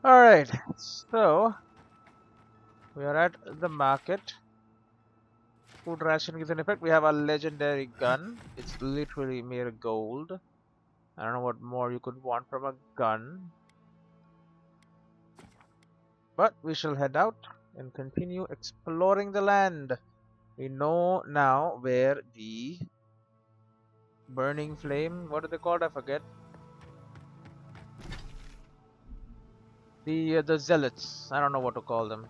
Alright, so we are at the market. Food ration is in effect. We have a legendary gun. It's literally made of gold. I don't know what more you could want from a gun. But we shall head out and continue exploring the land. We know now where the burning flame, what are they called? I forget. The zealots. I don't know what to call them.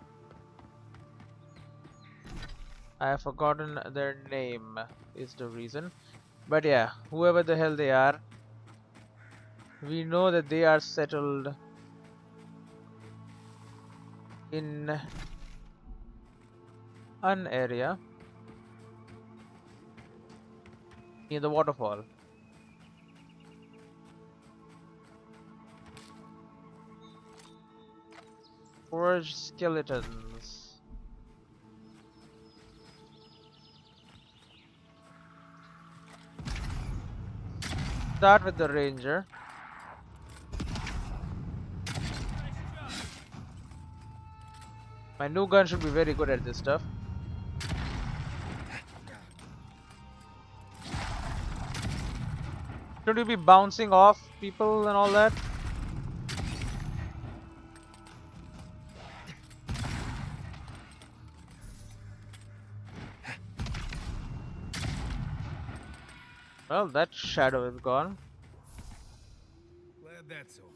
I have forgotten their name is the reason. But yeah, whoever the hell they are, we know that they are settled in an area near the waterfall. Forged skeletons. Start with the ranger. My new gun should be very good at this stuff. Should you be bouncing off people and all that? Well, that shadow is gone. Glad that's over.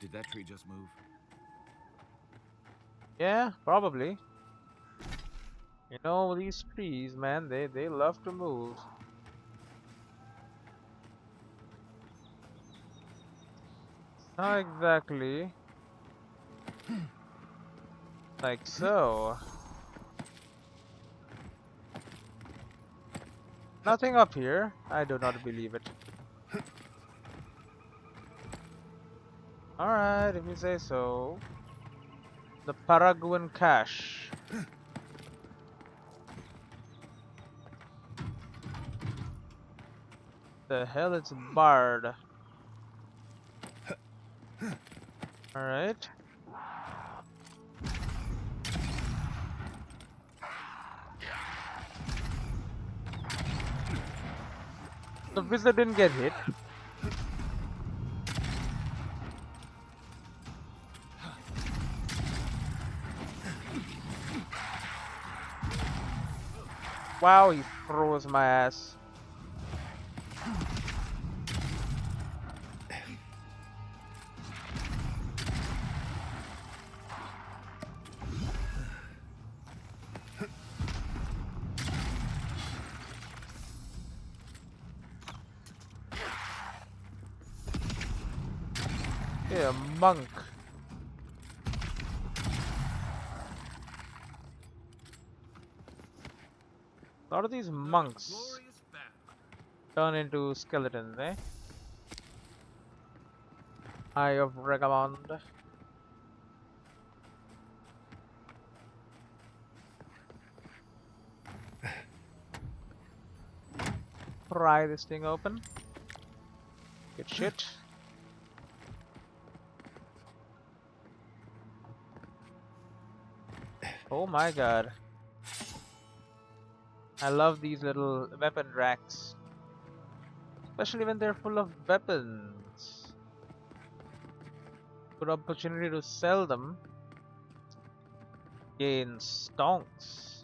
Did that tree just move? Yeah, probably. You know, these trees, man, they love to move. Not exactly like so. Nothing up here. I do not believe it. Alright, if you say so. The Paraguayan cache. The hell, it's barred. Alright. The wizard didn't get hit. Wow, he froze my ass. Yeah, monk. A lot of these monks turn into skeletons, eh? Eye of Regamond. Pry this thing open. Good shit. Oh my god. I love these little weapon racks. Especially when they're full of weapons. Good opportunity to sell them. Gain stonks.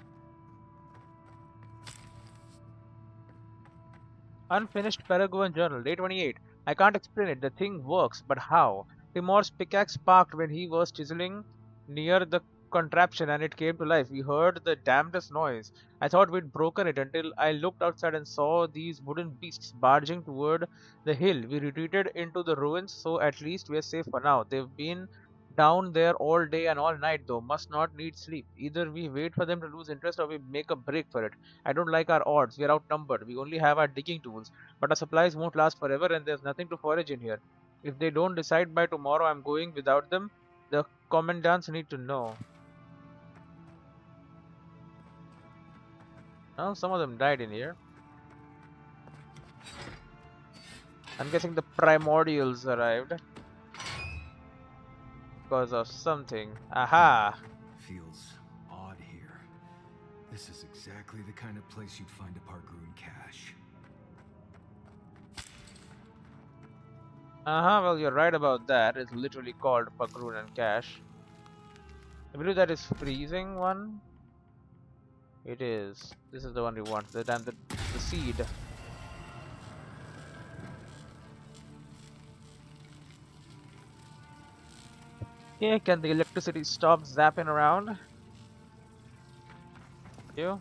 Unfinished Paraguayan journal, day 28. I can't explain it. The thing works, but how? Timor's pickaxe sparked when he was chiseling near the contraption and it came to life. We heard the damnedest noise. I thought we'd broken it until I looked outside and saw these wooden beasts barging toward the hill. We retreated into the ruins, so at least we're safe for now. They've been down there all day and all night, though. Must not need sleep. Either we wait for them to lose interest or we make a break for it. I don't like our odds. We're outnumbered. We only have our digging tools. But our supplies won't last forever and there's nothing to forage in here. If they don't decide by tomorrow I'm going without them, the commandants need to know. Well, some of them died in here. I'm guessing the primordials arrived. Because of something. Aha! Feels odd here. This is exactly the kind of place you'd find a Pargroon cache. Well, you're right about that. It's literally called Pakroon and Cache. I believe that is freezing one. It is. This is the one we want. The seed. Okay, can the electricity stop zapping around? You?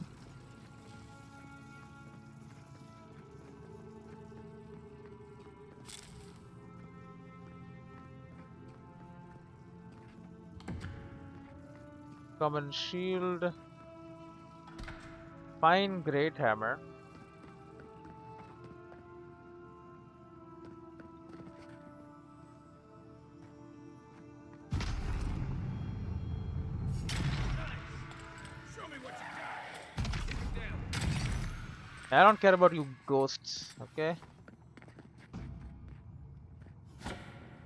Common shield. Fine great hammer. I don't care about you ghosts, okay?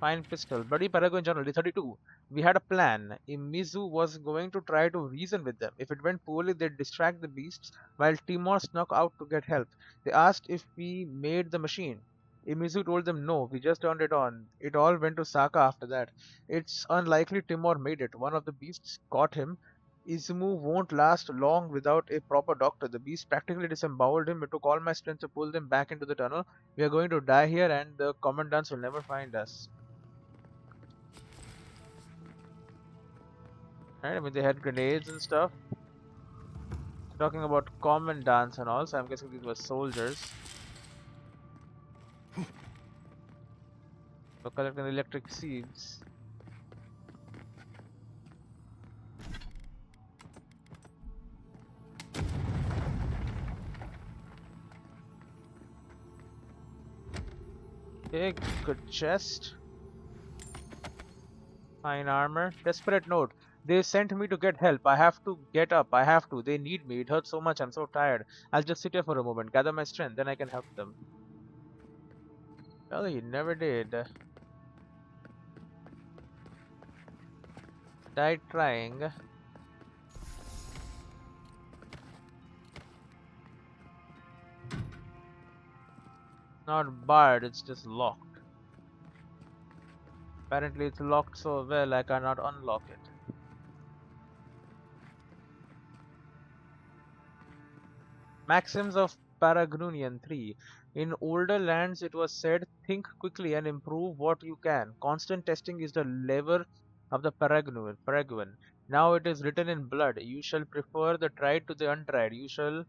Fine pistol. Bloody Paragon Journal, day 32. We had a plan. Imizu was going to try to reason with them. If it went poorly, they'd distract the beasts while Timor snuck out to get help. They asked if we made the machine. Imizu told them no, we just turned it on. It all went to Saka after that. It's unlikely Timor made it. One of the beasts caught him. Izumu won't last long without a proper doctor. The beast practically disemboweled him. It took all my strength to pull them back into the tunnel. We are going to die here and the commandants will never find us. Right? I mean, they had grenades and stuff. Talking about commandants and all, so I'm guessing these were soldiers. So collecting electric seeds. Okay, good chest. Fine armor. Desperate note. They sent me to get help. I have to get up. I have to. They need me. It hurts so much. I'm so tired. I'll just sit here for a moment, gather my strength, then I can help them. Well, he never did. Died trying. Not barred, it's just locked. Apparently it's locked so well I cannot unlock it. Maxims of Paragrunian 3. In older lands it was said, think quickly and improve what you can. Constant testing is the lever of the Paraguan. Now it is written in blood. You shall prefer the tried to the untried. You shall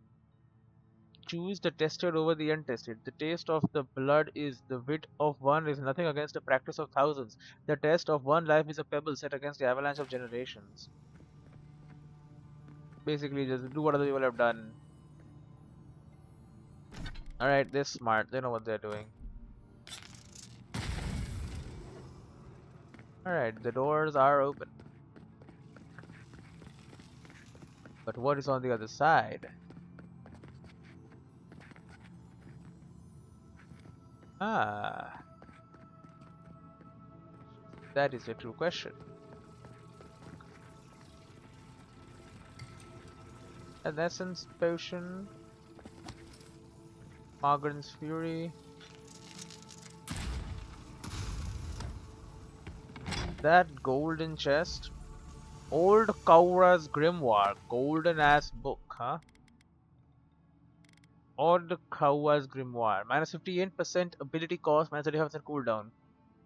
choose the tested over the untested. The taste of the blood is the wit of one is nothing against the practice of thousands. The test of one life is a pebble set against the avalanche of generations. Basically, just do what other people have done. Alright, they're smart. They know what they're doing. Alright, the doors are open. But what is on the other side? Ah, that is a true question. An essence potion. Margaret's Fury. That golden chest. Old Kaura's Grimoire. Golden ass book, huh? Old Kaura's Grimoire. Minus 58% ability cost, minus 35% cooldown.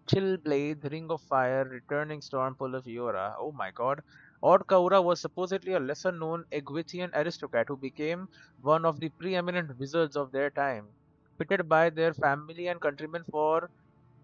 Chill Blades, Ring of Fire, Returning Storm, Pull of Eora. Oh my god. Ord Kaura was supposedly a lesser known Eguitian aristocrat who became one of the preeminent wizards of their time. Pitted by their family and countrymen for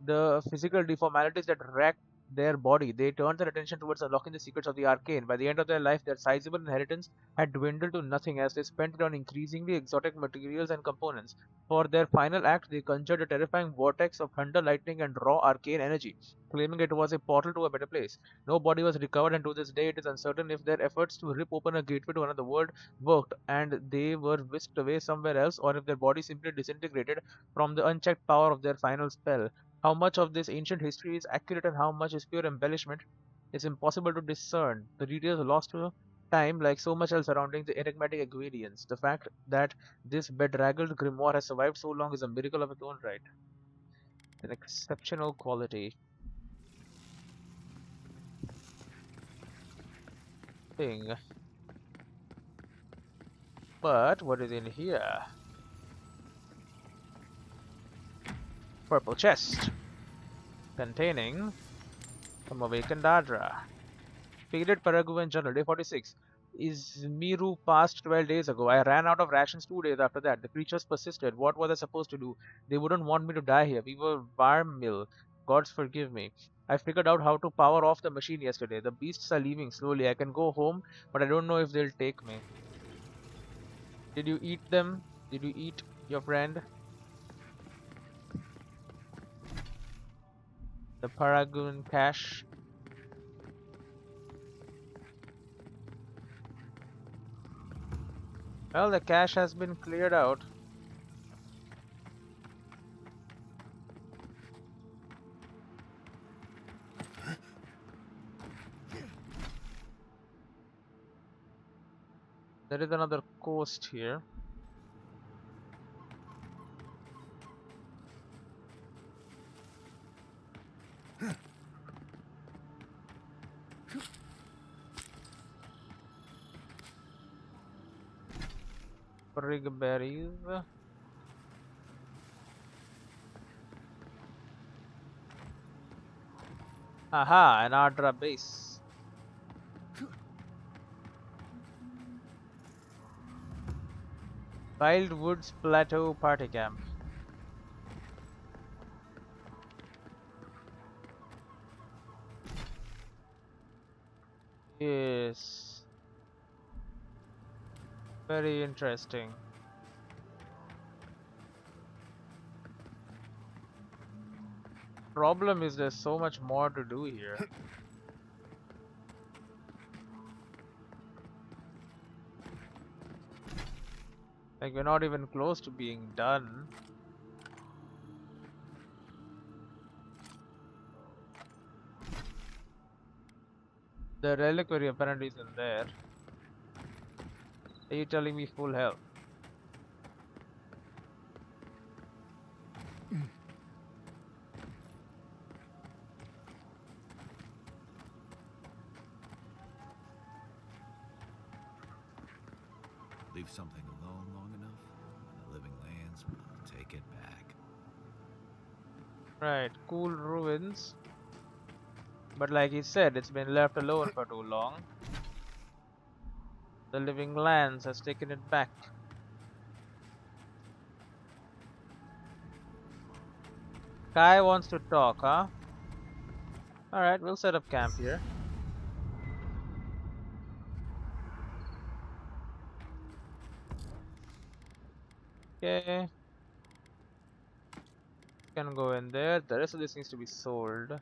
the physical deformalities that wrecked their body, they turned their attention towards unlocking the secrets of the arcane. By the end of their life, their sizable inheritance had dwindled to nothing as they spent it on increasingly exotic materials and components. For their final act, they conjured a terrifying vortex of thunder, lightning, and raw arcane energy, claiming it was a portal to a better place. No body was recovered, and to this day, it is uncertain if their efforts to rip open a gateway to another world worked and they were whisked away somewhere else, or if their body simply disintegrated from the unchecked power of their final spell. How much of this ancient history is accurate and how much is pure embellishment It's impossible to discern. The details are lost to time like so much else surrounding the enigmatic ingredients. The fact that this bedraggled grimoire has survived so long is a miracle of its own right. An exceptional quality thing. But what is in here? Purple chest containing some awakened Aedyr. Faded Paraguayan Journal, day 46. Is Miru passed 12 days ago? I ran out of rations 2 days after that. The creatures persisted. What was I supposed to do? They wouldn't want me to die here. We were warm mill. Gods forgive me. I figured out how to power off the machine yesterday. The beasts are leaving slowly. I can go home, but I don't know if they'll take me. Did you eat them? Did you eat your friend? The Paragon cache. Well, the cache has been cleared out. There is another coast here. Brig berries. Aha, an Aedyr base. Wild Woods Plateau Party Camp. Yes. Very interesting. Problem is there's so much more to do here. Like we're not even close to being done. The reliquary apparently isn't there. Are you telling me full health? Leave something alone long enough, when the living lands will take it back. Right, cool ruins. But like he said, it's been left alone for too long. The living lands has taken it back. Kai wants to talk, huh? Alright, we'll set up camp here. Okay. Can go in there. The rest of this needs to be sold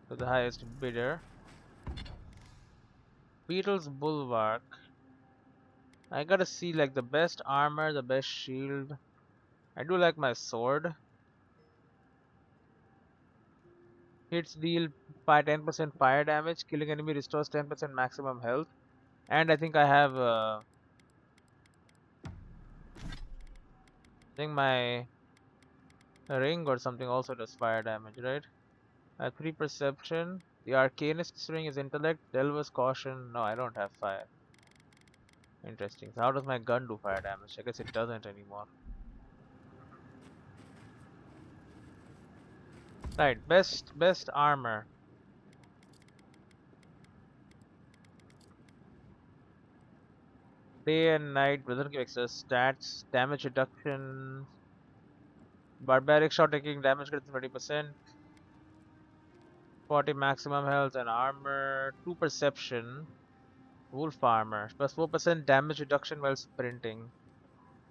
to the highest bidder. Beetle's Bulwark. I gotta see like the best armor, the best shield. I do like my sword. Hits deal by 10% fire damage. Killing enemy restores 10% maximum health. And I think I have I think my ring or something also does fire damage, right? 3 perception. The arcanist's ring is intellect. Delver's caution. No, I don't have fire. Interesting. So how does my gun do fire damage? I guess it doesn't anymore. Right, best armor. Day and night doesn't give extra stats. Damage reduction. Barbaric shot taking damage gets 20%. 40 maximum health and armor. 2 perception. Wolf armor. Plus 4% damage reduction while sprinting.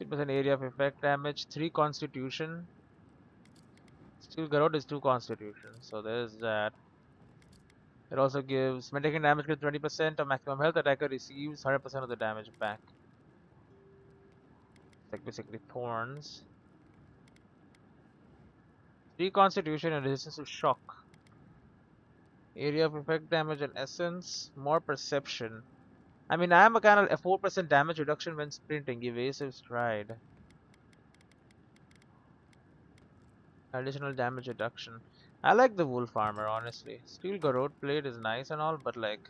3% area of effect damage. 3 constitution. Steel Garrote is 2 constitution. So there's that. It also gives when taking damage gets 20% of maximum health, attacker receives 100% of the damage back. It's like basically thorns. 3 constitution and resistance to shock. Area of effect damage and essence. More perception. I mean, I am a kind of a 4% damage reduction when sprinting. Evasive stride. Additional damage reduction. I like the wolf armor, honestly. Steel garrote plate is nice and all, but like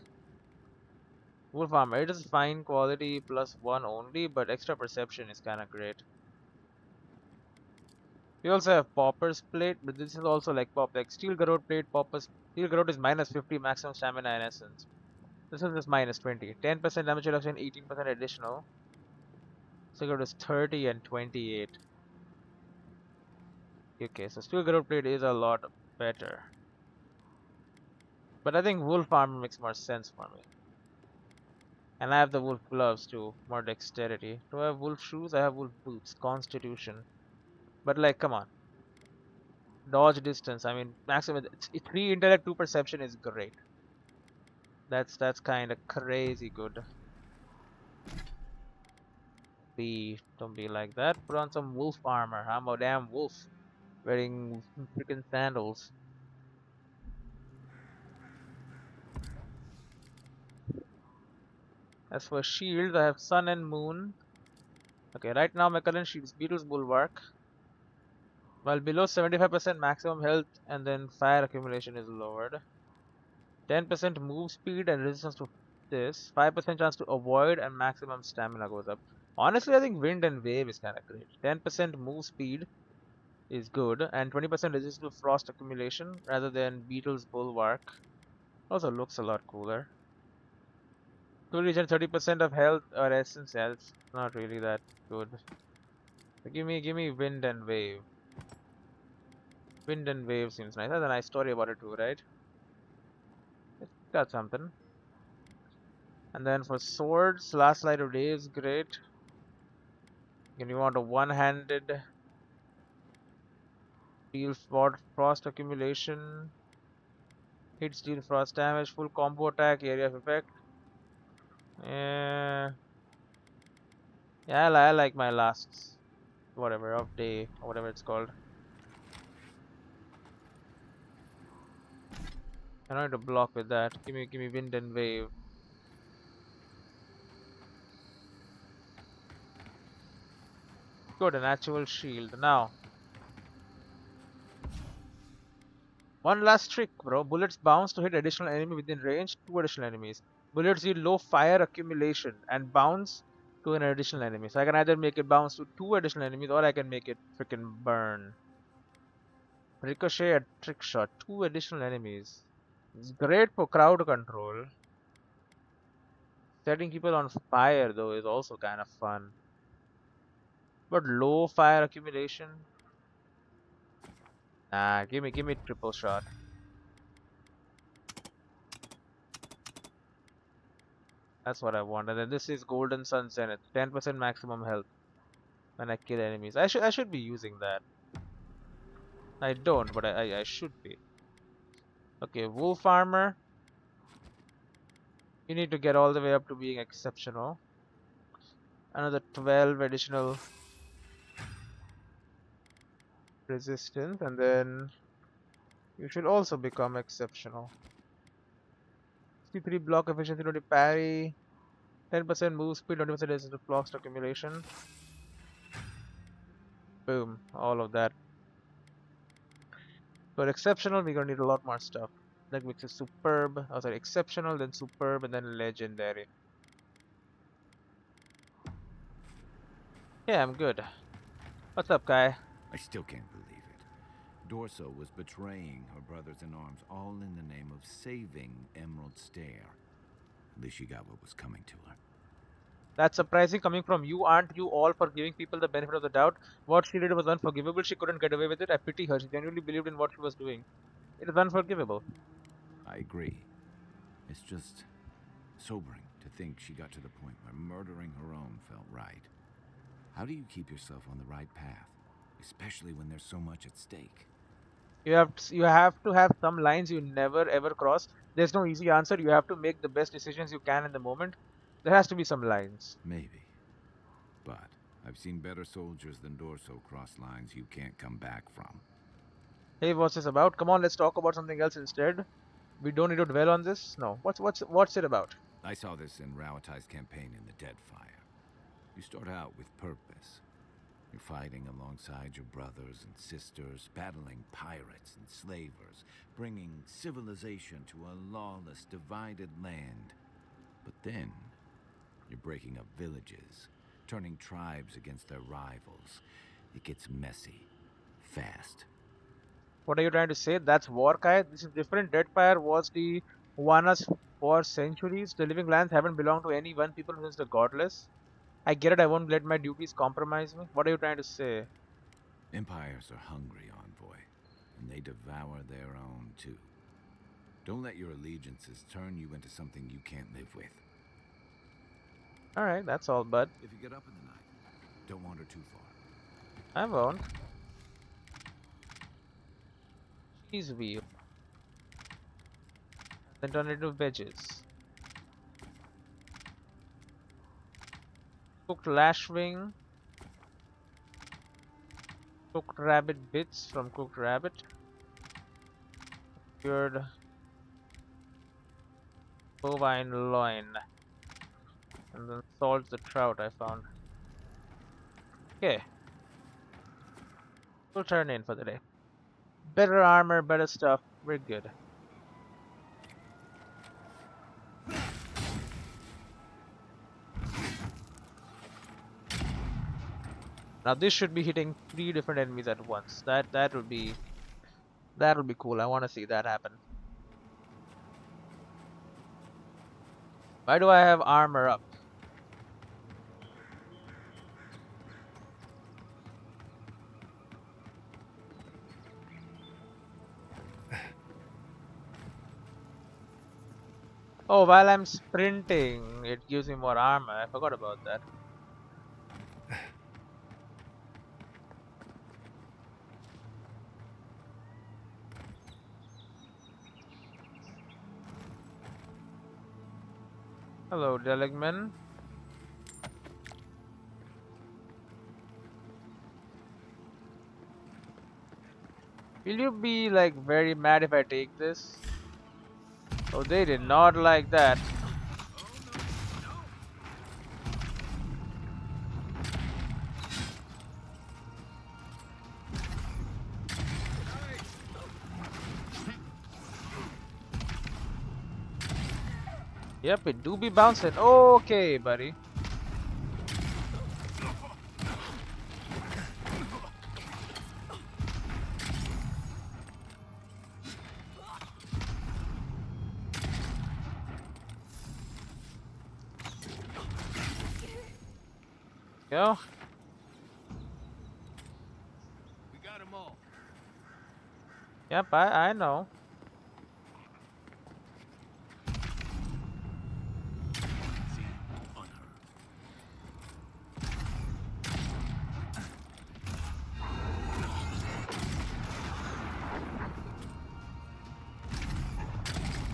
wolf armor, it is fine quality plus 1 only, but extra perception is kind of great. We also have Pauper's plate, but this is also like pop, like Steel Garrote plate, Pauper's Steel Garrote is minus 50 maximum stamina and essence. This is just minus 20. 10% damage reduction, 18% additional. Steel Garrote is 30 and 28. Okay, so Steel Garrote plate is a lot better. But I think Wolf armor makes more sense for me. And I have the Wolf gloves too, more dexterity. Do I have Wolf shoes? I have Wolf boots, Constitution. But like, come on. Dodge distance, I mean, maximum, 3 intellect, 2 perception is great. That's kind of crazy good. Don't be like that. Put on some wolf armor. I'm a damn wolf wearing freaking sandals. As for shields, I have sun and moon. Okay, right now my current shield is Beetle's Bulwark. While below 75% maximum health and then fire accumulation is lowered. 10% move speed and resistance to this. 5% chance to avoid and maximum stamina goes up. Honestly, I think wind and wave is kind of great. 10% move speed is good, and 20% resistance to frost accumulation rather than Beetle's Bulwark. Also looks a lot cooler. To regen 30% of health or essence health. Not really that good. So give me wind and wave. Wind and wave seems nice. That's a nice story about it too, right? It's got something. And then for swords, last light of day is great. Again, you want a one-handed deal frost accumulation. Hit deal frost damage, full combo attack, area of effect. Yeah, I like my last whatever of day or whatever it's called. I don't need to block with that. Give me wind and wave. Good, an actual shield. Now, one last trick, bro. Bullets bounce to hit additional enemy within range, 2 additional enemies. Bullets deal low fire accumulation and bounce to an additional enemy. So I can either make it bounce to 2 additional enemies or I can make it freaking burn. Ricochet and trick shot, 2 additional enemies. It's great for crowd control. Setting people on fire though is also kind of fun. But low fire accumulation? Nah, give me triple shot. That's what I want. And then this is Golden Sun Zenith, 10% maximum health when I kill enemies. I should be using that. I don't, but I should be. Okay, Wolf Armor. You need to get all the way up to being exceptional. Another 12 additional resistance, and then you should also become exceptional. 63 block efficiency, 20 parry, 10% move speed, 20% resistance to frost accumulation. Boom, all of that. For exceptional, we're gonna need a lot more stuff. That makes it superb. Oh, sorry, exceptional, then superb, and then legendary. Yeah, I'm good. What's up, guy? I still can't believe it. Dorso was betraying her brothers in arms, all in the name of saving Emerald Stair. At least she got what was coming to her. That's surprising coming from you. Aren't you all for giving people the benefit of the doubt? What she did was unforgivable. She couldn't get away with it. I pity her. She genuinely believed in what she was doing. It is unforgivable. I agree. It's just sobering to think she got to the point where murdering her own felt right. How do you keep yourself on the right path, especially when there's so much at stake? You have to have some lines you never ever cross. There's no easy answer. You have to make the best decisions you can in the moment. There has to be some lines. Maybe. But I've seen better soldiers than Dorso cross lines you can't come back from. Hey, what's this about? Come on, let's talk about something else instead. We don't need to dwell on this. No. What's it about? I saw this in Rauatai's campaign in the Deadfire. You start out with purpose. You're fighting alongside your brothers and sisters, battling pirates and slavers, bringing civilization to a lawless, divided land. But then, you're breaking up villages, turning tribes against their rivals. It gets messy, fast. What are you trying to say? That's Warkai? This is different. Deadfire was the Vanas for centuries. The living lands haven't belonged to any one people since the godless. I get it, I won't let my duties compromise me. What are you trying to say? Empires are hungry, Envoy, and they devour their own, too. Don't let your allegiances turn you into something you can't live with. Alright, that's all, bud. If you get up in the night, don't wander too far. I won't. Cheese wheel. Then turn it into veggies. Cooked lashwing. Cooked rabbit bits from cooked rabbit. Cured bovine loin. And then salt the trout I found. Okay. We'll turn in for the day. Better armor, better stuff. We're good. Now this should be hitting 3 different enemies at once. That would be cool. I want to see that happen. Why do I have armor up? Oh, while I'm sprinting, it gives me more armor. I forgot about that. Hello, Deligman. Will you be like very mad if I take this? Oh, they did not like that. Yep, it do be bouncing. Okay, buddy. Yo. We got them all. Yep, I know.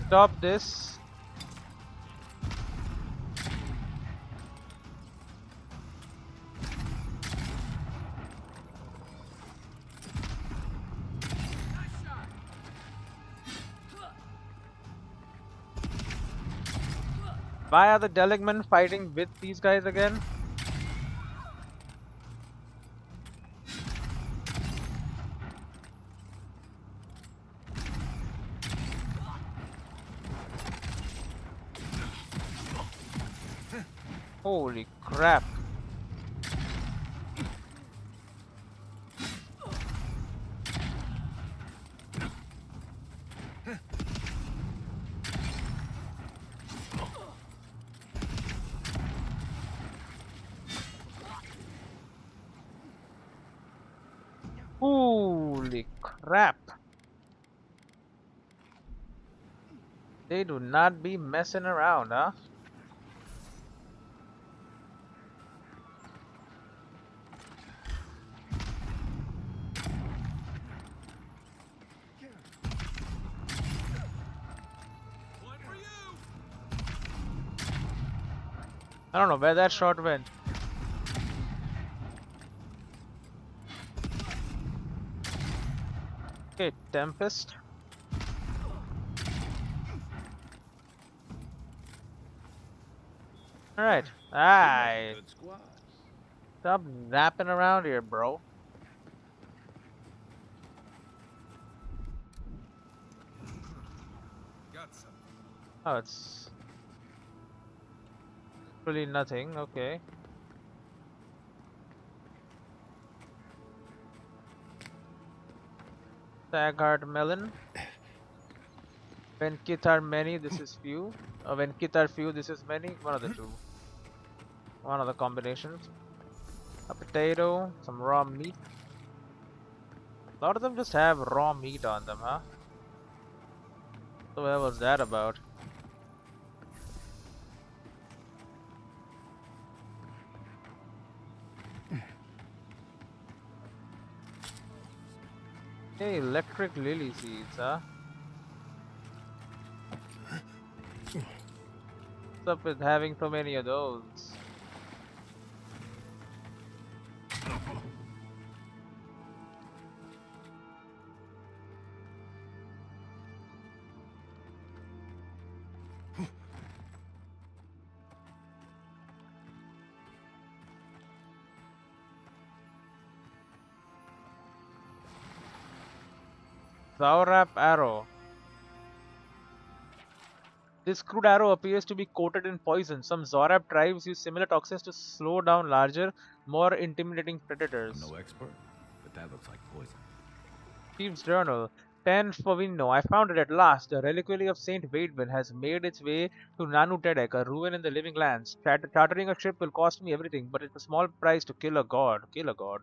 Stop this. Why are the Deligmen fighting with these guys again? Holy crap. Holy crap. They do not be messing around, huh? I don't know where that shot went. Okay, Tempest. Alright. We make a Alright. good squad. Stop napping around here, bro. Got something. Oh, it's really nothing. Okay. Taggart melon. When kith are many, this is few. When kith are few, this is many. One of the two. One of the combinations. A potato, some raw meat. A lot of them just have raw meat on them, huh? So what was that about? Hey, electric lily seeds, huh? What's up with having so many of those? Zaurap arrow. This crude arrow appears to be coated in poison. Some Zorab tribes use similar toxins to slow down larger, more intimidating I'm predators. no expert, but that looks like poison. Chief's Journal. 10 Fovino. I found it at last. The reliquary of Saint Waidwin has made its way to Nanu Tedek, a ruin in the living lands. Chartering a ship will cost me everything, but it's a small price to kill a god. Kill a god.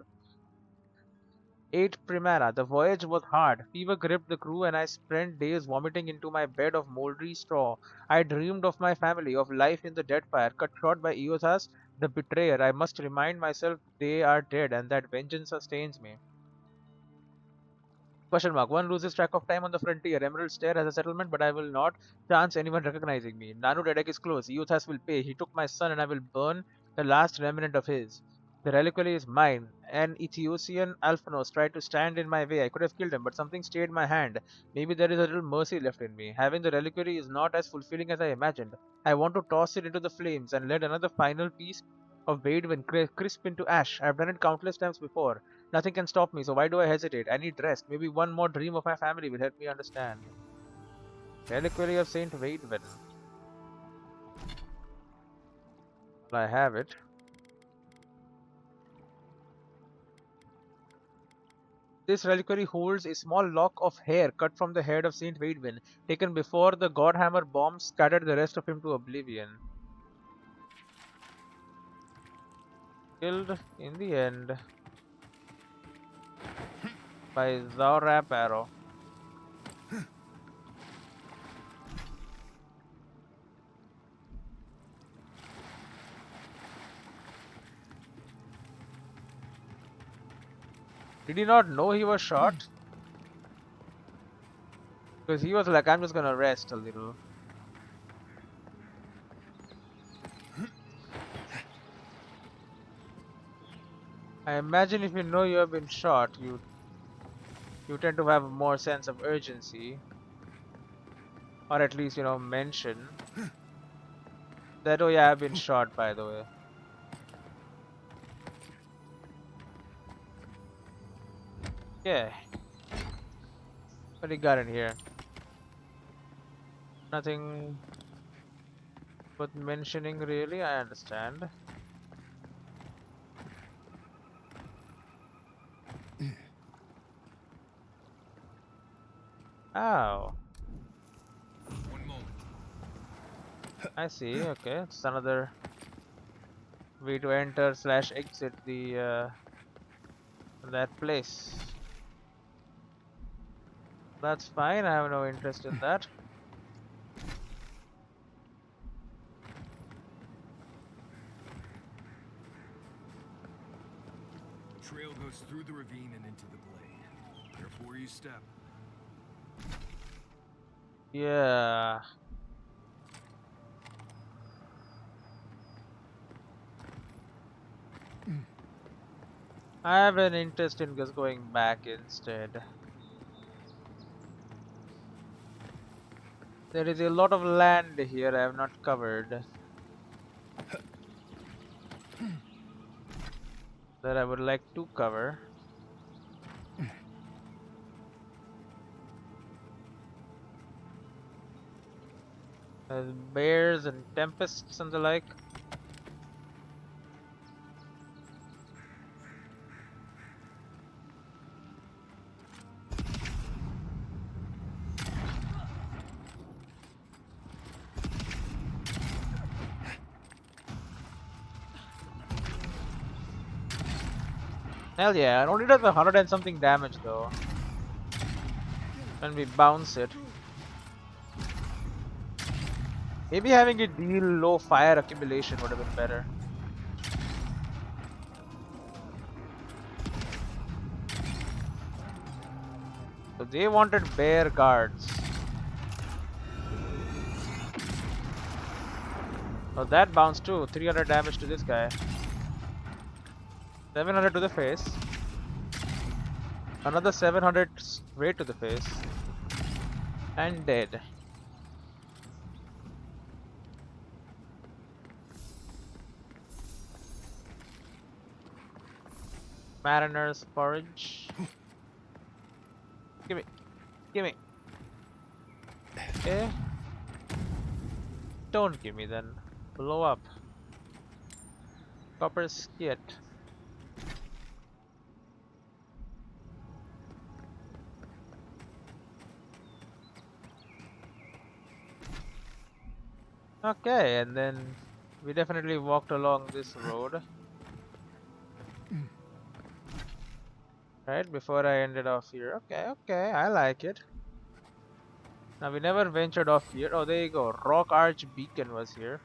8 Primera. The voyage was hard. Fever gripped the crew, and I spent days vomiting into my bed of moldy straw. I dreamed of my family, of life in the dead fire, cut short by Eothas, the betrayer. I must remind myself they are dead, and that vengeance sustains me. Question mark. One loses track of time on the frontier. Emerald Stair has a settlement, but I will not chance anyone recognizing me. Nanu Dedek is close. Euthas will pay. He took my son, and I will burn the last remnant of his. The reliquary is mine. An Ethiopian Alphanos tried to stand in my way. I could have killed him, but something stayed my hand. Maybe there is a little mercy left in me. Having the reliquary is not as fulfilling as I imagined. I want to toss it into the flames and let another final piece of Waidwin crisp into ash. I've done it countless times before. Nothing can stop me, so why do I hesitate? I need rest. Maybe one more dream of my family will help me understand. Reliquary of Saint Waidwin. Well, I have it. This reliquary holds a small lock of hair cut from the head of Saint Waidwin, taken before the Godhammer bomb scattered the rest of him to oblivion. Killed in the end by Zaurap Arrow. Did he not know he was shot? Because he was like, I'm just gonna rest a little. I imagine if you know you have been shot, you tend to have more sense of urgency, or at least mention that. Oh yeah, I've been shot, by the way. Yeah, what do you got in here? Nothing worth mentioning, really. I understand. Oh, One moment. I see. Okay, it's another way to enter slash exit the that place. That's fine. I have no interest in that. Trail goes through the ravine and into the glade. Careful where you step. Yeah. I have an interest in just going back instead. There is a lot of land here I have not covered. that I would like to cover. Bears and tempests and the like. Hell yeah, it only does 100 and something damage though when we bounce it. Maybe having it deal low fire accumulation would have been better. So they wanted bear guards. Oh, that bounced too. 300 damage to this guy. 700 to the face. Another 700 straight to the face. And dead. Mariner's porridge. Gimme. Gimme. Okay. Don't gimme then. Blow up. Copper skit. Okay, and then we definitely walked along this road. Right, before I ended off here. Okay, okay, I like it. Now we never ventured off here. Oh, there you go. Rock Arch Beacon was here.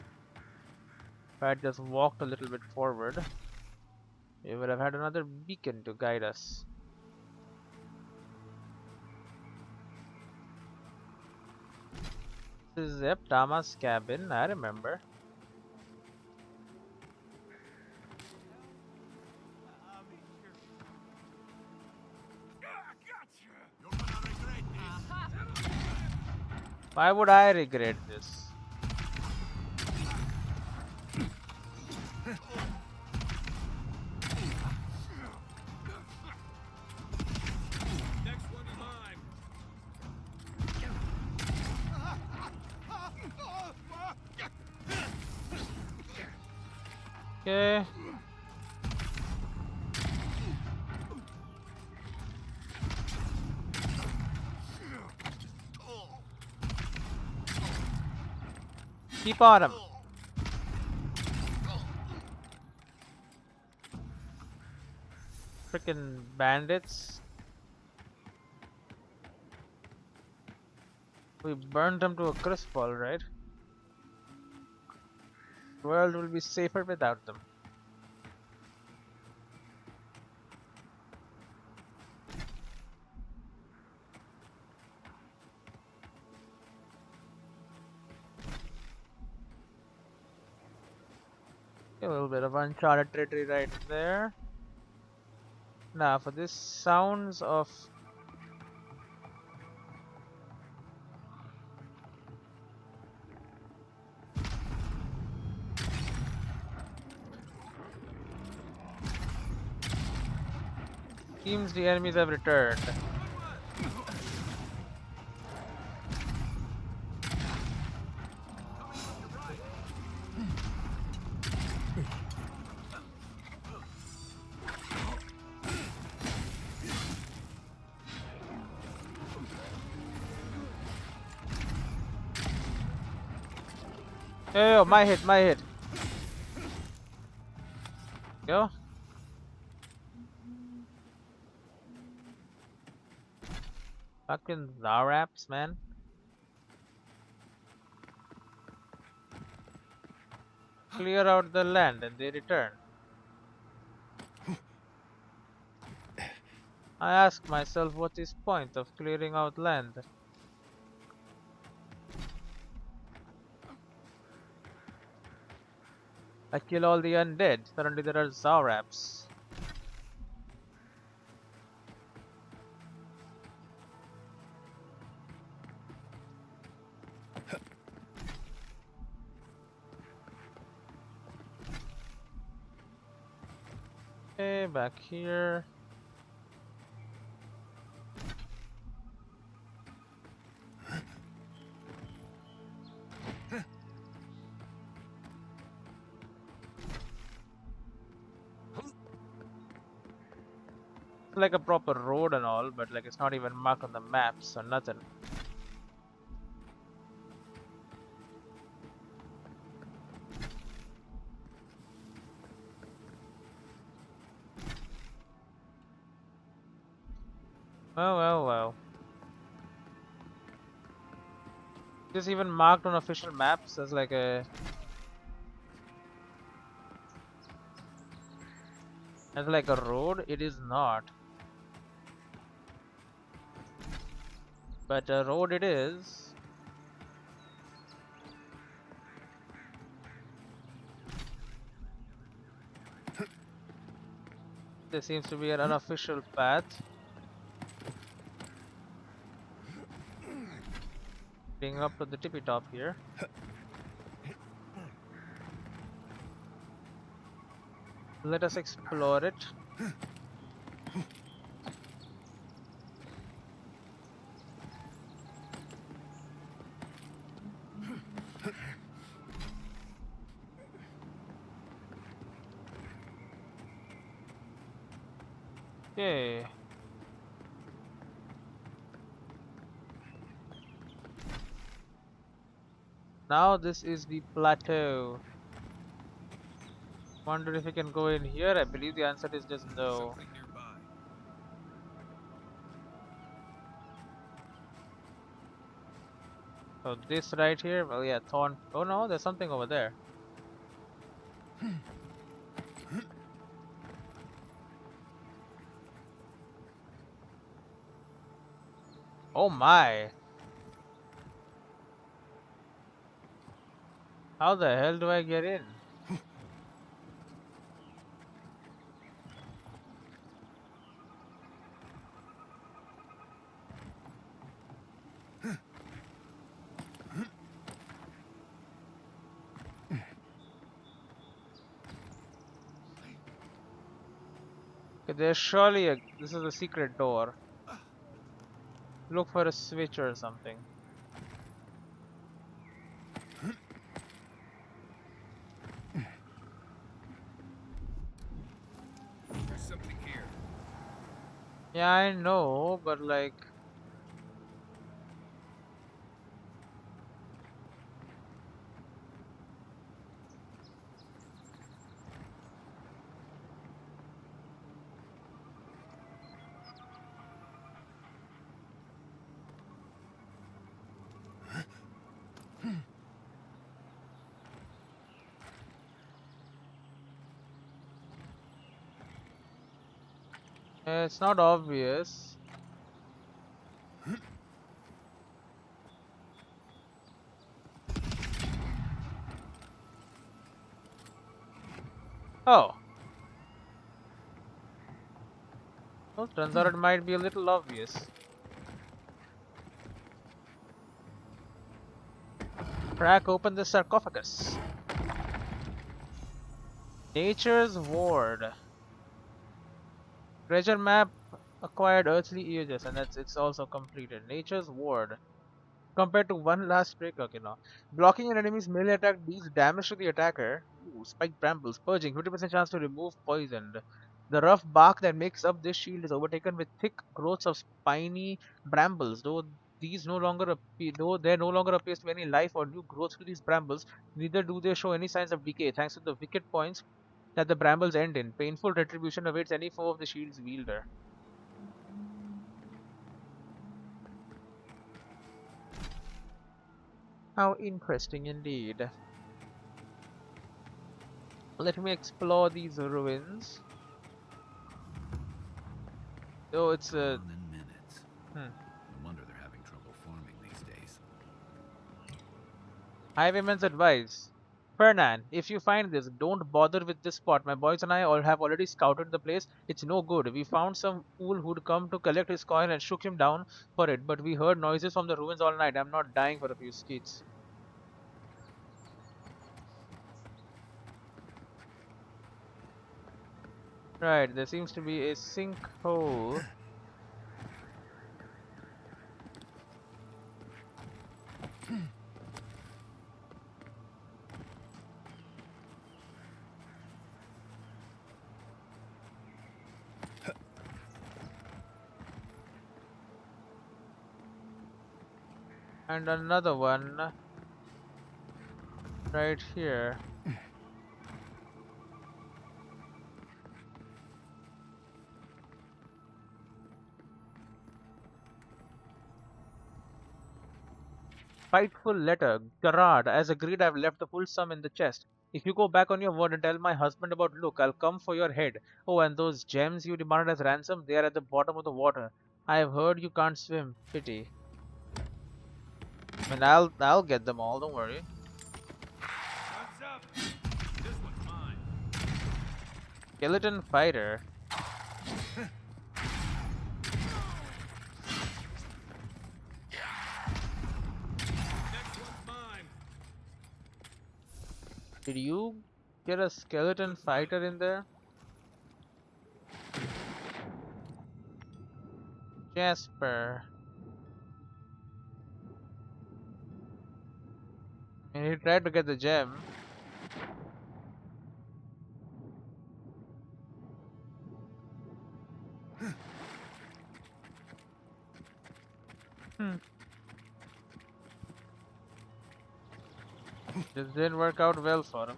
If I had just walked a little bit forward, we would have had another beacon to guide us. This is Tama's cabin, I remember. Why would I regret this? Next one is mine. Okay. Keep on him. Frickin' bandits. We burned them to a crisp, alright. The world will be safer without them. A little bit of uncharted territory right there. Now for this sounds of seems the enemies have returned. Oh, my hit, my hit. Go. Fucking Zaraps, man. Clear out the land and they return. I ask myself, what is point of clearing out land? I kill all the undead. Suddenly there are Zaraps. Okay, back here. It's like a proper road and all, but like it's not even marked on the maps or nothing. Well. This even marked on official maps as like a road. It is not, but a road it is. There seems to be an unofficial path leading up to the tippy top here. Let us explore it. Okay. Now this is the plateau. Wonder if we can go in here. I believe the answer is just no. Something nearby. So this right here, well yeah, thorn. Oh no, there's something over there. Oh my! How the hell do I get in? Okay, there's surely a. This is a secret door. Look for a switch or something. There's something here. Yeah, I know, but like. It's not obvious. Oh. Well, turns out it might be a little obvious. Crack open the sarcophagus. Nature's Ward. Treasure map acquired earthly ages, and it's also completed. Nature's Ward. Compared to one last break, okay now. Blocking an enemy's melee attack deals damage to the attacker. Ooh, spiked brambles. Purging. 50% chance to remove poisoned. The rough bark that makes up this shield is overtaken with thick growths of spiny brambles. Though there no longer appears to be any life or new growth to these brambles, neither do they show any signs of decay thanks to the wicked points that the brambles end in. Painful retribution awaits any foe of the shield's wielder. How interesting indeed. Let me explore these ruins. Oh, it's a. Gone in minutes. Hmm. No wonder they're having trouble farming these days. Highwayman's advice. Fernan, if you find this, don't bother with this spot. My boys and I all have already scouted the place. It's no good. We found some fool who'd come to collect his coin and shook him down for it, but we heard noises from the ruins all night. I'm not dying for a few skeets. Right, there seems to be a sinkhole. And another one right here. Spiteful letter. Gerard, as agreed, I've left the full sum in the chest. If you go back on your word and tell my husband about Luke, I'll come for your head. Oh, and those gems you demanded as ransom, they are at the bottom of the water. I have heard you can't swim. Pity. I mean, I'll get them all. Don't worry. Time's up. This one's mine. Skeleton fighter. Next one's mine. Did you get a skeleton fighter in there? Jasper. And he tried to get the gem. Hmm. This didn't work out well for him.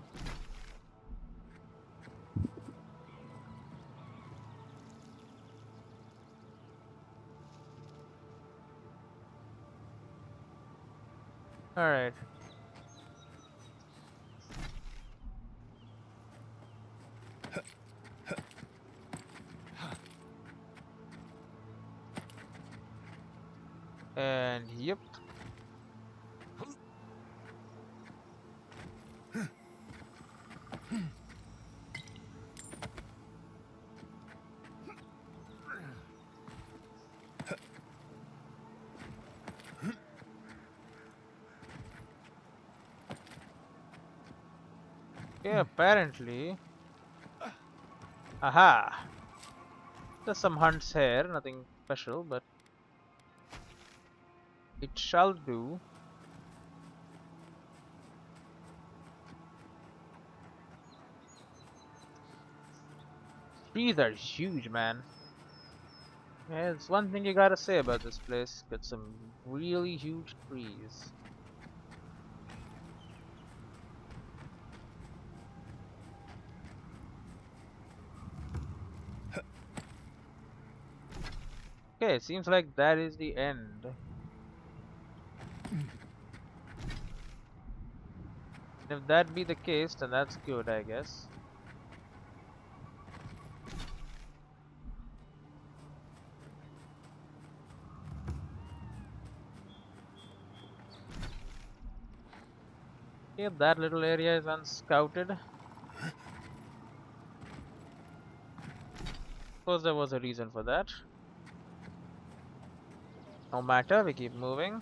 Alright. And yep. Okay, apparently. Aha! There's some hunts here, nothing special, but it shall do. Trees are huge, man. Yeah, it's one thing you gotta say about this place. Got some really huge trees. Okay, it seems like that is the end. If that be the case, then that's good, I guess. Okay, that little area is unscouted. Suppose there was a reason for that. No matter, we keep moving.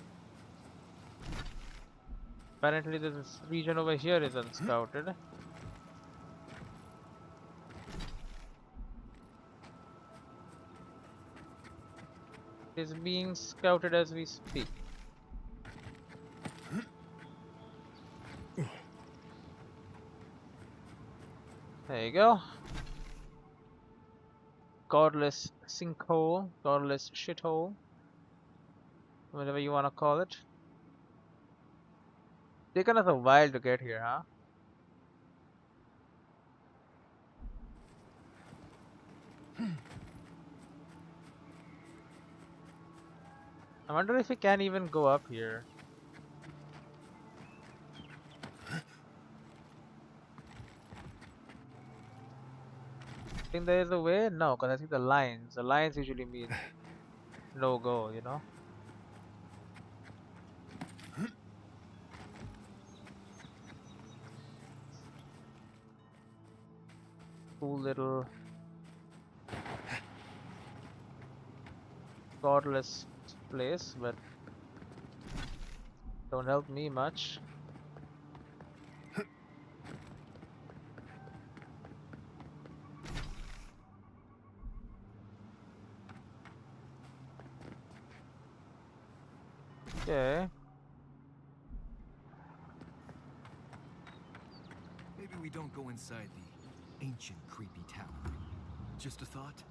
Apparently this region over here is unscouted. It is being scouted as we speak. There you go. Godless sinkhole, godless shithole, whatever you wanna call it. Taken us a while to get here, huh? I wonder if we can even go up here. Think there is a way? No, because I see the lines. The lines usually mean no go, you know? Cool little godless place, but don't help me much. Okay. Maybe we don't go inside the ancient creepy tower. Just a thought?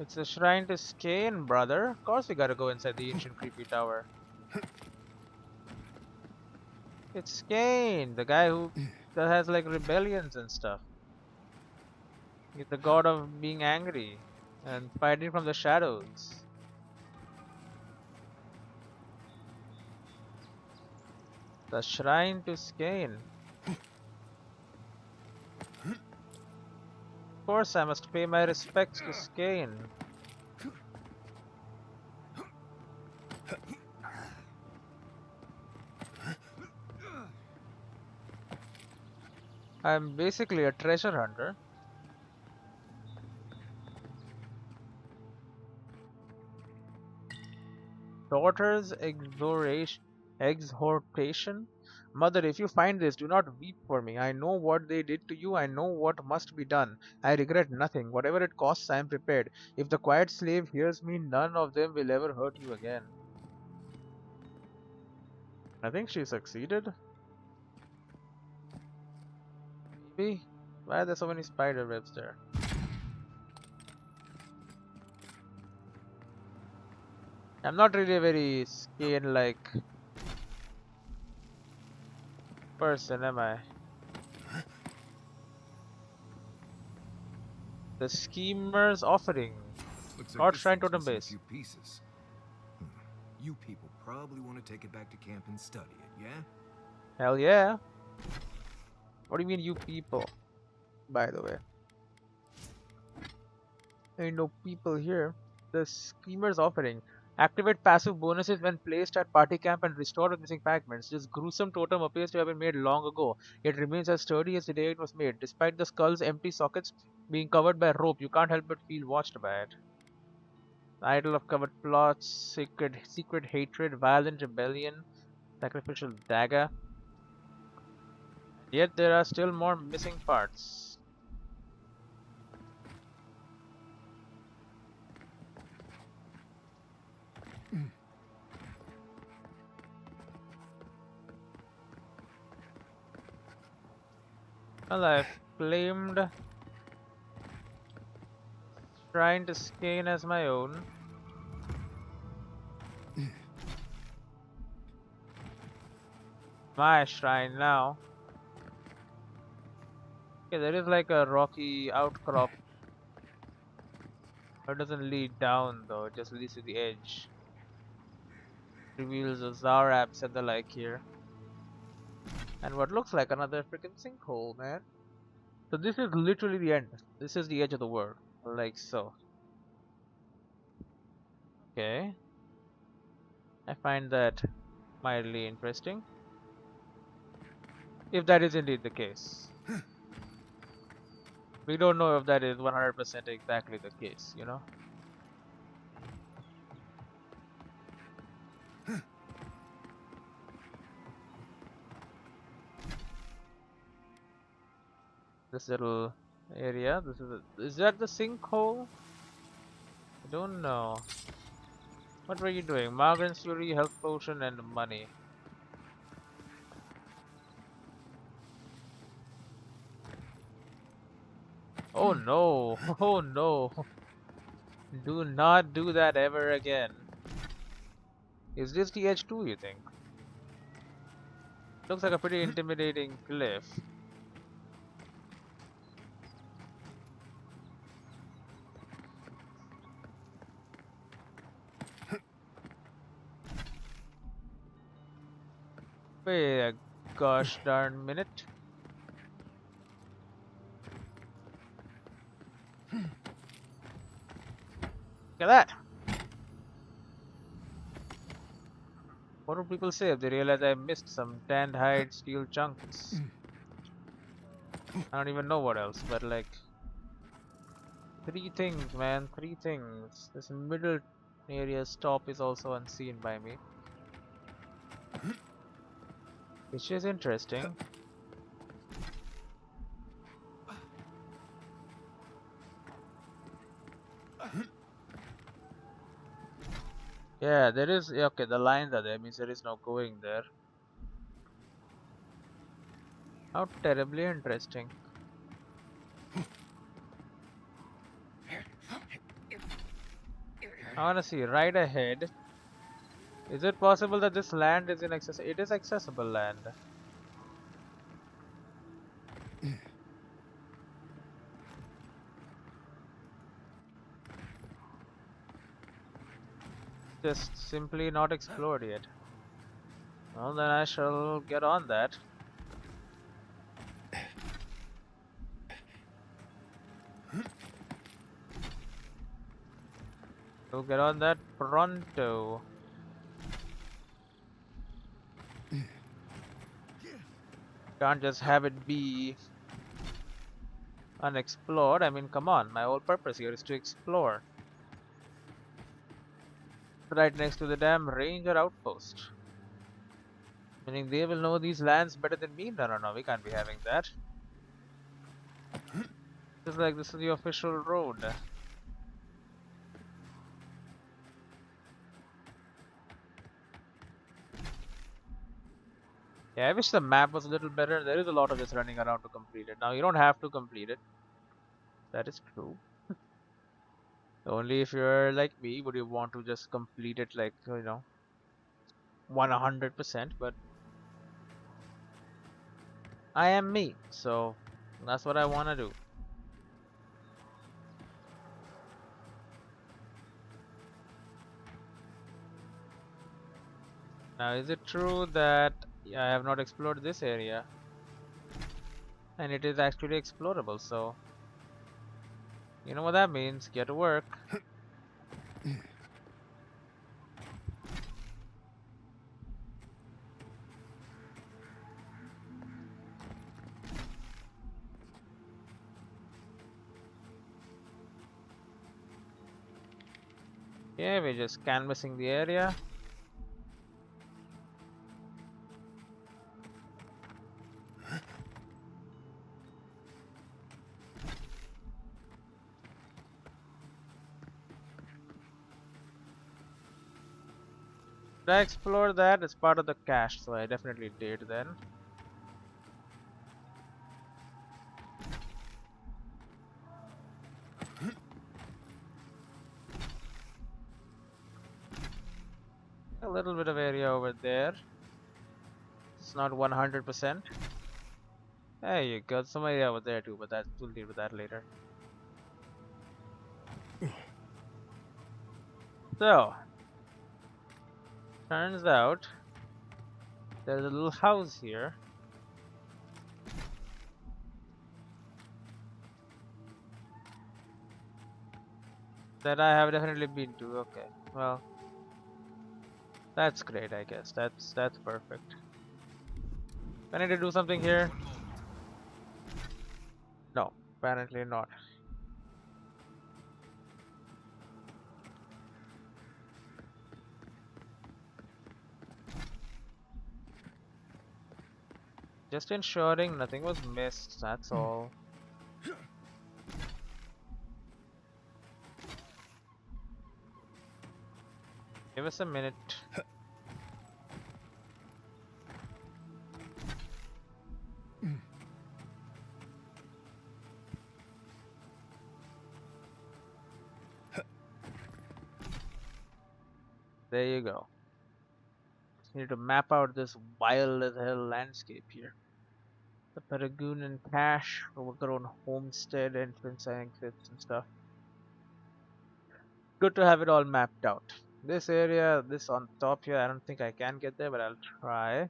It's a shrine to Skane, brother. Of course we gotta go inside the ancient creepy tower. It's Skane, the guy that has like rebellions and stuff. He's the god of being angry and fighting from the shadows. The shrine to Skane. Of course I must pay my respects to Skane. I'm basically a treasure hunter. Daughter's exhortation. Mother, if you find this, do not weep for me. I know what they did to you. I know what must be done. I regret nothing. Whatever it costs, I am prepared. If the quiet slave hears me, none of them will ever hurt you again. I think she succeeded. Maybe? Why are there so many spider webs there? I'm not really a very scale-like person, am I? The Schemer's Offering. Looks like Not this Shrine thing's Totem missing a Base. few pieces. Hmm. You people probably want to take it back to camp and study it, yeah? Hell yeah. What do you mean, you people? By the way, ain't no people here. The Schemer's Offering. Activate passive bonuses when placed at party camp and restore with missing fragments. This gruesome totem appears to have been made long ago. It remains as sturdy as the day it was made. Despite the skull's empty sockets being covered by rope, you can't help but feel watched by it. Idol of covered plots, secret hatred, violent rebellion, sacrificial dagger. Yet there are still more missing parts. Well, I've claimed Shrine to Skane as my own. My shrine now. Okay, there is like a rocky outcrop. It doesn't lead down though, it just leads to the edge. Reveals a Zarabs and the like here. And what looks like another freaking sinkhole, man. So this is literally the end. This is the edge of the world. Like so. Okay. I find that mildly interesting. If that is indeed the case. We don't know if that is 100% exactly the case, you know? This little area. Is that the sinkhole? I don't know. What were you doing? Margaret's Fury, health potion, and money. Oh no! Oh no! Do not do that ever again. Is this the edge too, you think? Looks like a pretty intimidating cliff. Wait a gosh darn minute. Look at that! What do people say if they realize I missed some tanned hide steel chunks? I don't even know what else, but like... Three things, man. Three things. This middle area stop is also unseen by me. Which is interesting. Yeah, there is. Yeah, okay, the lines are there. Means there is no going there. How terribly interesting. I wanna see right ahead. Is it possible that this land is inaccessible? It is accessible land. Just simply not explored yet. Well, then I shall get on that. We'll get on that pronto. Can't just have it be unexplored. I mean, come on. My whole purpose here is to explore. Right next to the damn ranger outpost. Meaning they will know these lands better than me? No, no, no. We can't be having that. Just like this is the official road. Yeah, I wish the map was a little better. There is a lot of this running around to complete it. Now, you don't have to complete it. That is true. Only if you're like me, would you want to just complete it like, 100%. But I am me, so that's what I want to do. Now, is it true that I have not explored this area? And it is actually explorable, so you know what that means. Get to work. Yeah, we're just canvassing the area. Did I explore that? It's part of the cache, so I definitely did then. A little bit of area over there. It's not 100%. There you go. Some area over there too, but we'll deal with that later. So, turns out there's a little house here. That I have definitely been to. Okay, well, that's great. I guess that's perfect. I need to do something here. One moment. No, apparently not. Just ensuring nothing was missed. That's all. Give us a minute. There you go. Just need to map out this wild as hell landscape here. The Paragoon cache, overgrown homestead, entrance and exits and stuff. Good to have it all mapped out. This area, this on top here, I don't think I can get there, but I'll try.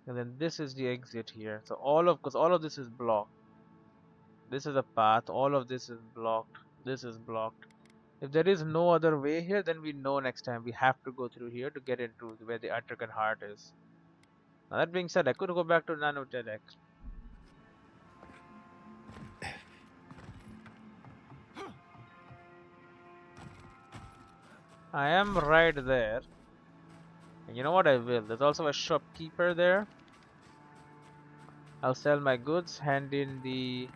And then this is the exit here. So because all of this is blocked. This is a path. All of this is blocked. This is blocked. If there is no other way here, then we know next time we have to go through here to get into where the Atrakan heart is. Now that being said, I could go back to Nanotech. I am right there. And you know what I will? There's also a shopkeeper there. I'll sell my goods, hand in the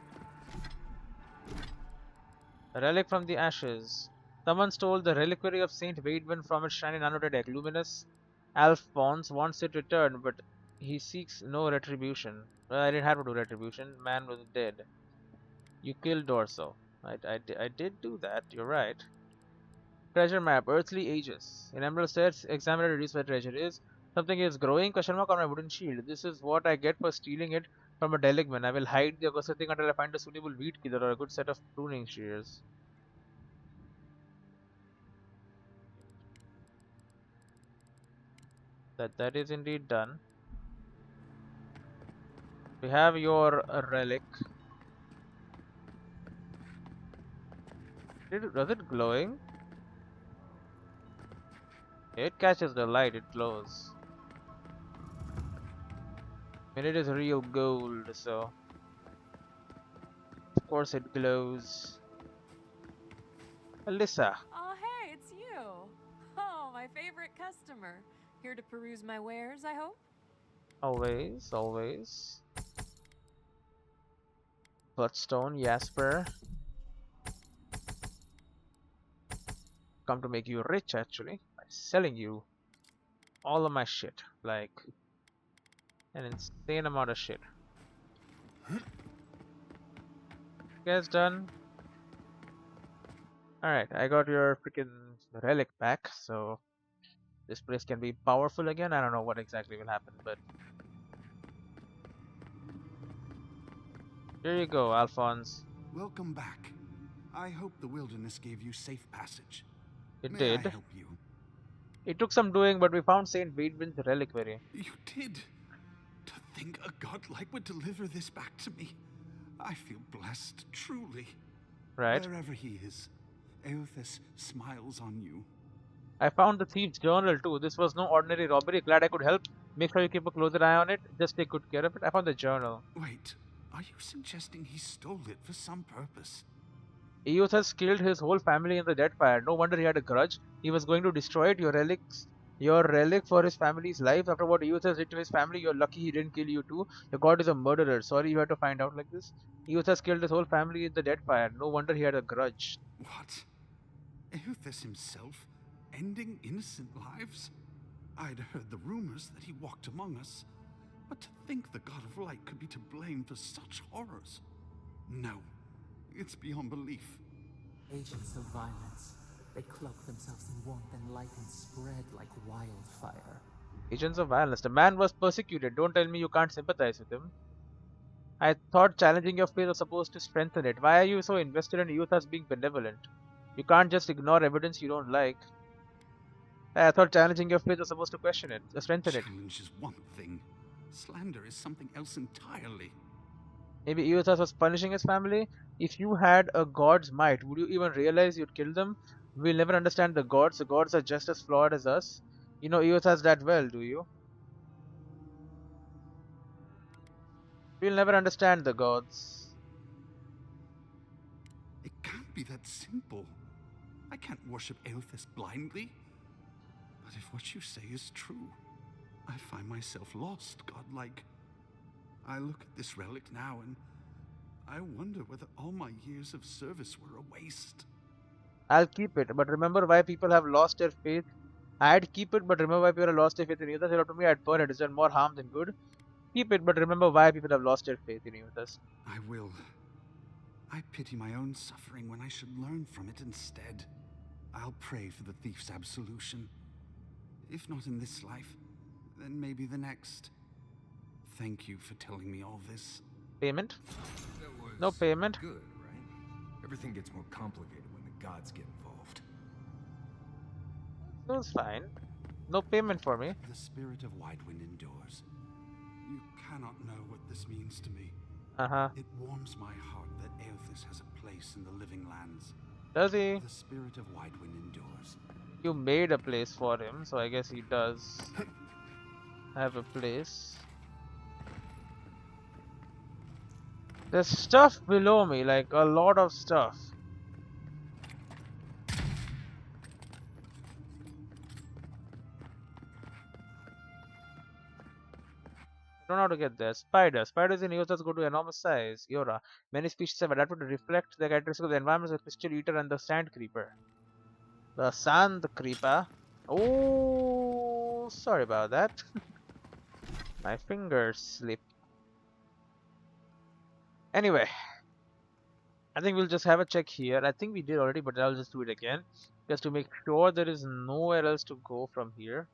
relic from the ashes. Someone stole the reliquary of Saint Waidwin from its shiny nanodeck. Luminous Alphonse wants it returned, but he seeks no retribution. Well, I didn't have to do retribution. Man was dead. You killed Dorso. I did do that. You're right. Treasure map. Earthly ages. In Emerald sets, examine and reduce where treasure is. Something is growing? Question mark on my wooden shield. This is what I get for stealing it from a deligman. I will hide the accursed thing until I find a suitable weed killer or a good set of pruning shears. That is indeed done. We have your relic. Was it glowing? It catches the light, it glows. I mean, it is real gold, so of course it glows. Alyssa, Oh, hey, it's you. Oh, my favorite customer. Here to peruse my wares, I hope? always, always. Bloodstone, Jasper. Come to make you rich, actually, by selling you all of my shit. Like, an insane amount of shit. You guys done? Alright, I got your freaking relic back, so this place can be powerful again. I don't know what exactly will happen, but here you go, Alphonse. Welcome back. I hope the wilderness gave you safe passage. It May I did. help you? It took some doing, but we found Saint Waidwin's reliquary. You did? To think a godlike would deliver this back to me. I feel blessed, truly. Right? Wherever he is, Eothas smiles on you. I found the thief's journal too. This was no ordinary robbery. Glad I could help. Make sure you keep a closer eye on it. Just take good care of it. I found the journal. Wait, are you suggesting he stole it for some purpose? Eothas killed his whole family in the Deadfire. No wonder he had a grudge. He was going to destroy it. Your relic for his family's life. After what Eothas did to his family, you're lucky he didn't kill you too. Your god is a murderer. Sorry you had to find out like this. Eothas killed his whole family in the Deadfire. No wonder he had a grudge. What? Eothas himself? Ending innocent lives? I'd heard the rumors that he walked among us. But to think the God of Light could be to blame for such horrors. No, it's beyond belief. Agents of violence. They cloak themselves in warmth and light and spread like wildfire. Agents of violence. The man was persecuted. Don't tell me you can't sympathize with him. I thought challenging your faith was supposed to strengthen it. Why are you so invested in Eothas being benevolent? You can't just ignore evidence you don't like. I thought challenging your faith was supposed to question it, strengthen it. Challenge is one thing. Slander is something else entirely. Maybe Eothas was punishing his family? If you had a god's might, would you even realize you'd kill them? We'll never understand the gods. The gods are just as flawed as us. You know Eothas that well, do you? We'll never understand the gods. It can't be that simple. I can't worship Eothas blindly. But if what you say is true, I find myself lost, godlike. I look at this relic now and I wonder whether all my years of service were a waste. I'll keep it, but remember why people have lost their faith. I'd keep it, but remember why people have lost their faith in Eothas. Up to me, I'd burn it. It's done more harm than good. Keep it, but remember why people have lost their faith in Eothas. I will. I pity my own suffering when I should learn from it instead. I'll pray for the thief's absolution. If not in this life, then maybe the next. Thank you for telling me all this. Payment? That was No payment. good, right? Everything gets more complicated when the gods get involved. It was fine. No payment for me. The spirit of Widewind endures. You cannot know what this means to me. Uh-huh. It warms my heart that Eothas has a place in the living lands. Does he? The spirit of Widewind endures. You made a place for him, so I guess he does have a place. There's stuff below me, like a lot of stuff. I don't know how to get there. Spiders. Spiders in Eothas go to enormous size. Eora. Many species have adapted to reflect the characteristics of the environment, the crystal eater and the sand creeper. The sand creeper. Oh, sorry about that. My fingers slip. Anyway, I think we'll just have a check here. I think we did already, but I'll just do it again. Just to make sure there is nowhere else to go from here.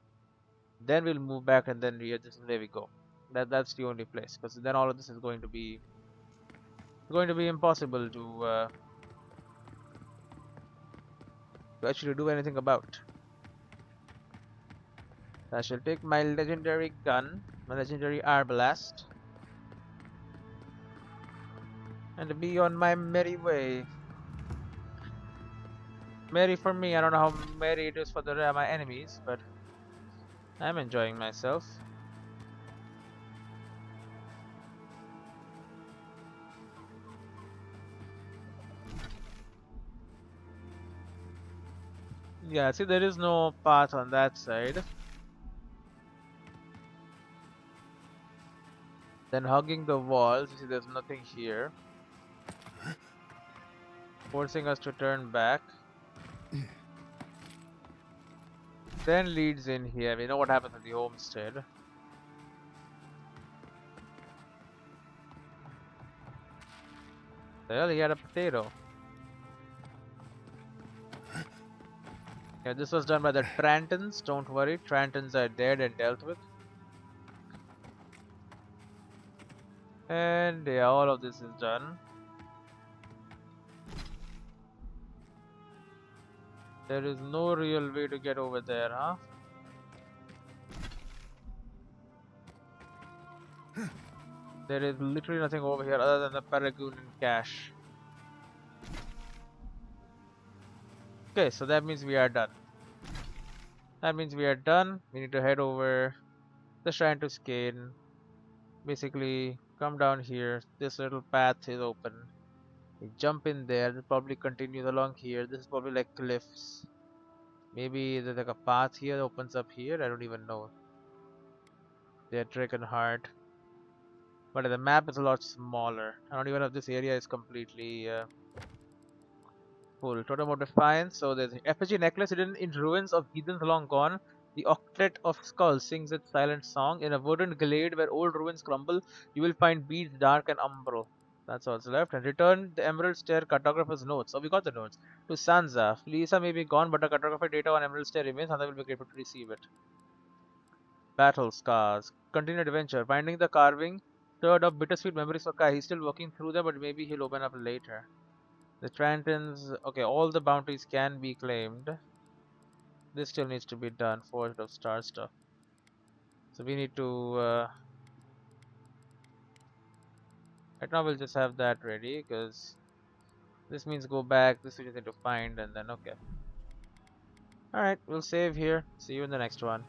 Then we'll move back and then there we go. That's the only place. Because then all of this is going to be impossible to actually do anything about. I shall take my legendary gun, my legendary arbalest, and be on my merry way. Merry for me, I don't know how merry it is for my enemies, but I'm enjoying myself. Yeah, see, there is no path on that side. Then hugging the walls, you see there's nothing here. Forcing us to turn back. Then leads in here. We know what happens at the homestead. Well, he had a potato. Yeah, this was done by the Trantons. Don't worry, Trantons are dead and dealt with. And yeah, all of this is done. There is no real way to get over there, huh? There is literally nothing over here other than the Paragoon and cache. Okay, so that means we are done. That means we are done. We need to head over the Shrine to Skein. Basically, come down here. This little path is open. We jump in there. It probably continues along here. This is probably like cliffs. Maybe there's like a path here that opens up here. I don't even know. They're Dragon Heart. But the map is a lot smaller. I don't even know if this area is completely full. Totem of Defiance. So there's an effigy necklace hidden in ruins of heathens long gone. The Octet of Skulls sings its silent song. In a verdant glade where old ruins crumble, you will find beads dark and umbral. That's what's left. And return the Emerald Stair cartographer's notes. Oh, we got the notes. To Sansa. Lisa may be gone, but the cartographer data on Emerald Stair remains. Sansa will be grateful to receive it. Battle Scars. Continued adventure. Finding the carving stirred up bittersweet memories for Kai. He's still working through them, but maybe he'll open up later. The Trantons. Okay, all the bounties can be claimed. This still needs to be done. Forged of Star stuff. So we need to. Right now, we'll just have that ready because this means go back. This we just need to find and then okay. Alright, we'll save here. See you in the next one.